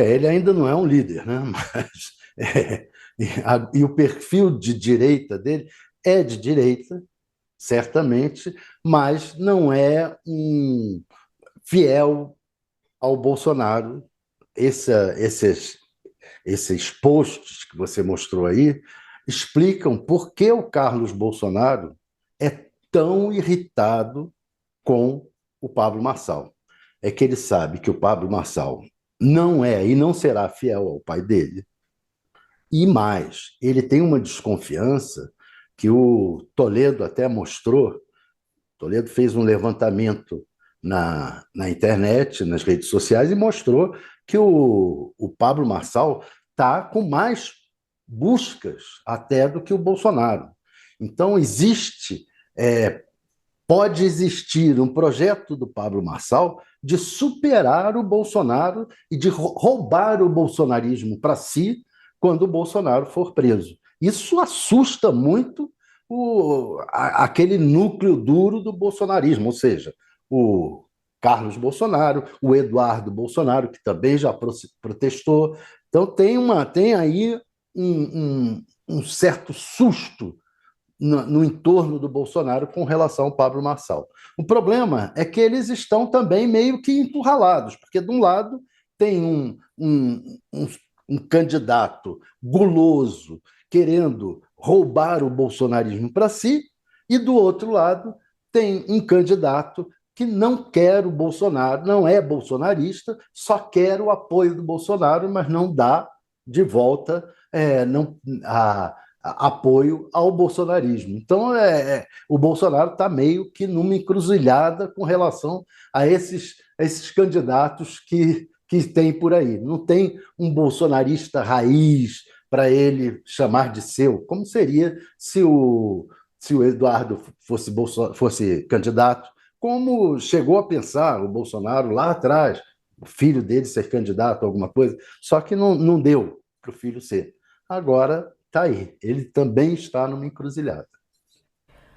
Ele ainda não é um líder, né? Mas, e o perfil de direita dele é de direita, certamente, mas não é um fiel ao Bolsonaro. Esses, esses posts que você mostrou aí explicam por que o Carlos Bolsonaro é tão irritado com o Pablo Marçal. É que ele sabe que o Pablo Marçal não é e não será fiel ao pai dele. E mais, ele tem uma desconfiança que o Toledo até mostrou. Toledo fez um levantamento na internet, nas redes sociais, e mostrou que o Pablo Marçal está com mais buscas até do que o Bolsonaro. Então, pode existir um projeto do Pablo Marçal de superar o Bolsonaro e de roubar o bolsonarismo para si quando o Bolsonaro for preso. Isso assusta muito aquele núcleo duro do bolsonarismo, ou seja, o Carlos Bolsonaro, o Eduardo Bolsonaro, que também já protestou. Então, tem aí um certo susto no entorno do Bolsonaro com relação ao Pablo Marçal. O problema é que eles estão também meio que encurralados, porque de um lado tem um candidato guloso querendo roubar o bolsonarismo para si, e do outro lado tem um candidato que não quer o Bolsonaro, não é bolsonarista, só quer o apoio do Bolsonaro, mas não dá de volta não, apoio ao bolsonarismo. Então, o Bolsonaro está meio que numa encruzilhada com relação a esses candidatos que tem por aí. Não tem um bolsonarista raiz para ele chamar de seu, como seria se o Eduardo fosse candidato, como chegou a pensar o Bolsonaro lá atrás, o filho dele ser candidato a alguma coisa, só que não deu para o filho ser. Agora está aí, ele também está numa encruzilhada.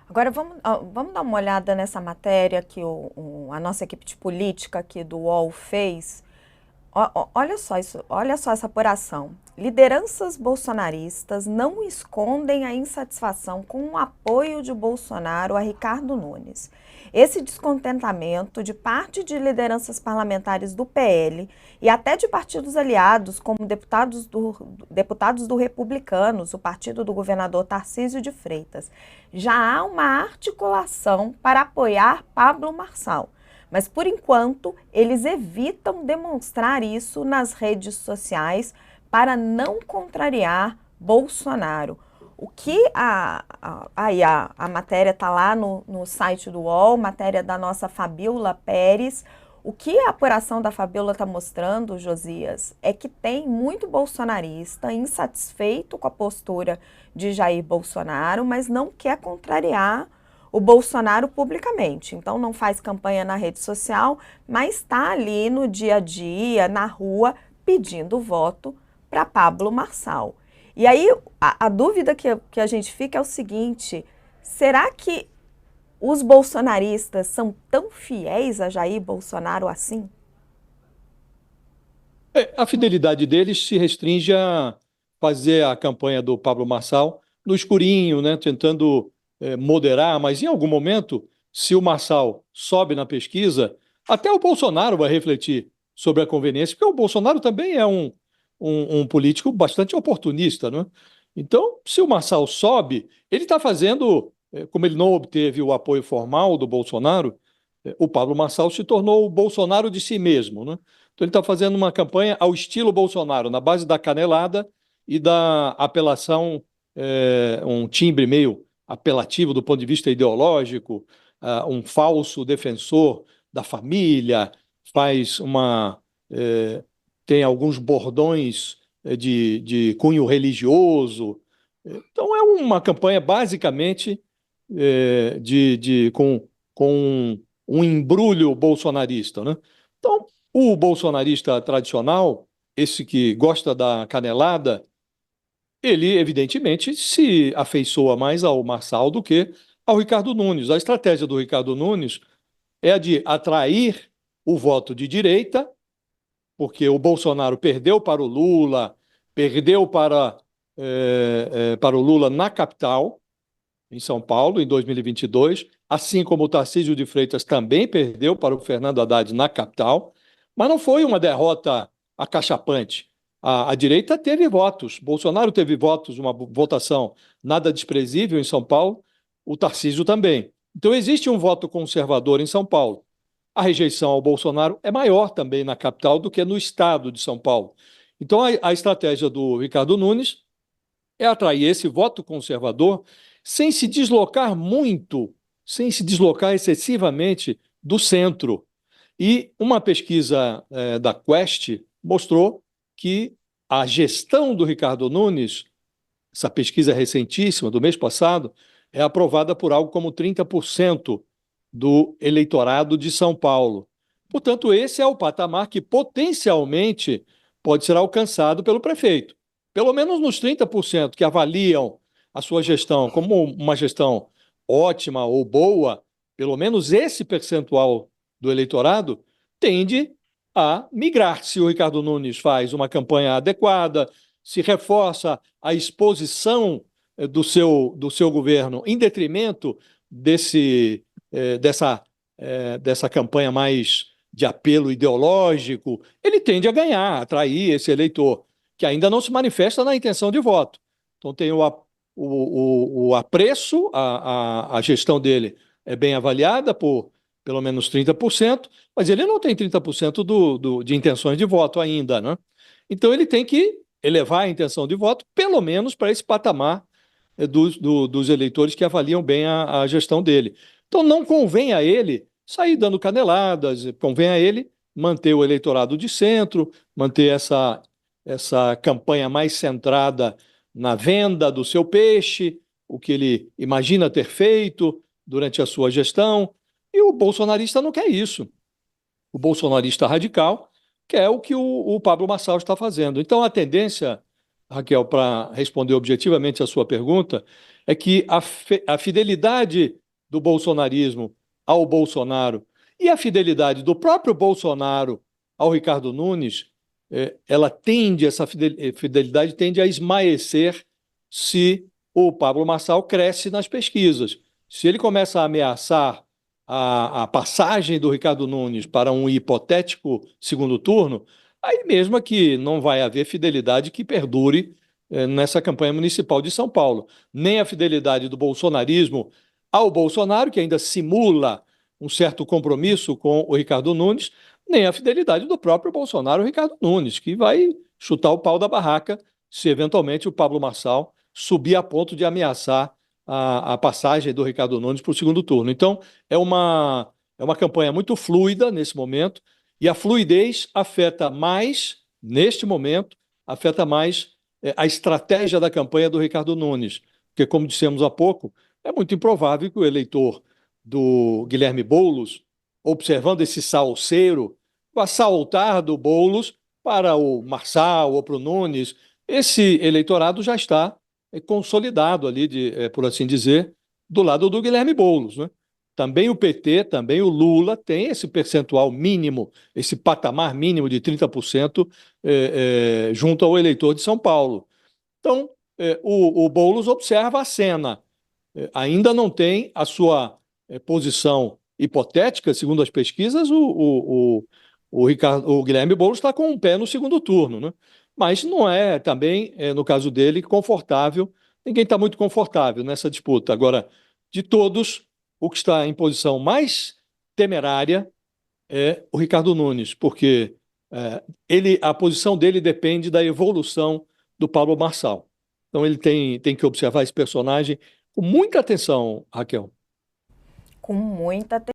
Agora vamos dar uma olhada nessa matéria que a nossa equipe de política aqui do UOL fez. Olha só isso, olha só essa apuração. Lideranças bolsonaristas não escondem a insatisfação com o apoio de Bolsonaro a Ricardo Nunes. Esse descontentamento de parte de lideranças parlamentares do PL e até de partidos aliados, como deputados do Republicanos, o partido do governador Tarcísio de Freitas, já há uma articulação para apoiar Pablo Marçal. Mas, por enquanto, eles evitam demonstrar isso nas redes sociais para não contrariar Bolsonaro. O que a matéria está lá no site do UOL, matéria da nossa Fabíola Pérez. O que a apuração da Fabíola está mostrando, Josias, é que tem muito bolsonarista insatisfeito com a postura de Jair Bolsonaro, mas não quer contrariar o Bolsonaro publicamente. Então não faz campanha na rede social, mas está ali no dia a dia, na rua, pedindo voto para Pablo Marçal. E aí a dúvida que a gente fica é o seguinte: será que os bolsonaristas são tão fiéis a Jair Bolsonaro assim? A fidelidade deles se restringe a fazer a campanha do Pablo Marçal no escurinho, né, tentando moderar, mas em algum momento, se o Marçal sobe na pesquisa, até o Bolsonaro vai refletir sobre a conveniência, porque o Bolsonaro também é um político bastante oportunista, né? Então, se o Marçal sobe, ele está fazendo, como ele não obteve o apoio formal do Bolsonaro, o Pablo Marçal se tornou o Bolsonaro de si mesmo, né? Então ele está fazendo uma campanha ao estilo Bolsonaro, na base da canelada e da apelação, um timbre meio apelativo do ponto de vista ideológico, um falso defensor da família, faz tem alguns bordões de cunho religioso. Então é uma campanha basicamente com um embrulho bolsonarista, né? Então, o bolsonarista tradicional, esse que gosta da canelada, ele evidentemente se afeiçoa mais ao Marçal do que ao Ricardo Nunes. A estratégia do Ricardo Nunes é a de atrair o voto de direita, porque o Bolsonaro perdeu para o Lula, perdeu para o Lula na capital, em São Paulo, em 2022, assim como o Tarcísio de Freitas também perdeu para o Fernando Haddad na capital, mas não foi uma derrota acachapante. A direita teve votos, Bolsonaro teve votos, uma votação nada desprezível em São Paulo, o Tarcísio também. Então existe um voto conservador em São Paulo. A rejeição ao Bolsonaro é maior também na capital do que no estado de São Paulo. Então a estratégia do Ricardo Nunes é atrair esse voto conservador sem se deslocar muito, sem se deslocar excessivamente do centro. E uma pesquisa da Quest mostrou que a gestão do Ricardo Nunes, essa pesquisa recentíssima, do mês passado, é aprovada por algo como 30% do eleitorado de São Paulo. Portanto, esse é o patamar que potencialmente pode ser alcançado pelo prefeito. Pelo menos nos 30% que avaliam a sua gestão como uma gestão ótima ou boa, pelo menos esse percentual do eleitorado tende a migrar. Se o Ricardo Nunes faz uma campanha adequada, se reforça a exposição do seu governo em detrimento dessa campanha mais de apelo ideológico, ele tende a ganhar, a atrair esse eleitor, que ainda não se manifesta na intenção de voto. Então tem o apreço, a gestão dele é bem avaliada por pelo menos 30%, mas ele não tem 30% de intenções de voto ainda, né? Então ele tem que elevar a intenção de voto, pelo menos para esse patamar dos eleitores que avaliam bem a gestão dele. Então não convém a ele sair dando caneladas, convém a ele manter o eleitorado de centro, manter essa campanha mais centrada na venda do seu peixe, o que ele imagina ter feito durante a sua gestão. E o bolsonarista não quer isso. O bolsonarista radical quer o que o Pablo Marçal está fazendo. Então, a tendência, Raquel, para responder objetivamente a sua pergunta, é que a fidelidade do bolsonarismo ao Bolsonaro e a fidelidade do próprio Bolsonaro ao Ricardo Nunes, essa fidelidade tende a esmaecer se o Pablo Marçal cresce nas pesquisas. Se ele começa a ameaçar a passagem do Ricardo Nunes para um hipotético segundo turno, aí mesmo é que não vai haver fidelidade que perdure nessa campanha municipal de São Paulo. Nem a fidelidade do bolsonarismo ao Bolsonaro, que ainda simula um certo compromisso com o Ricardo Nunes, nem a fidelidade do próprio Bolsonaro ao Ricardo Nunes, que vai chutar o pau da barraca se eventualmente o Pablo Marçal subir a ponto de ameaçar a passagem do Ricardo Nunes para o segundo turno. Então, é uma campanha muito fluida nesse momento, e a fluidez afeta mais, neste momento, afeta mais a estratégia da campanha do Ricardo Nunes, porque, como dissemos há pouco, é muito improvável que o eleitor do Guilherme Boulos, observando esse salseiro, vá saltar do Boulos para o Marçal ou para o Nunes. Esse eleitorado já está consolidado ali, por assim dizer, do lado do Guilherme Boulos, né? Também o PT, também o Lula tem esse percentual mínimo, esse patamar mínimo de 30% junto ao eleitor de São Paulo. Então, o Boulos observa a cena, ainda não tem a sua posição hipotética, segundo as pesquisas, o Guilherme Boulos está com um pé no segundo turno, né? Mas não é também, no caso dele, confortável. Ninguém está muito confortável nessa disputa. Agora, de todos, o que está em posição mais temerária é o Ricardo Nunes, porque a posição dele depende da evolução do Pablo Marçal. Então ele tem que observar esse personagem com muita atenção, Raquel. Com muita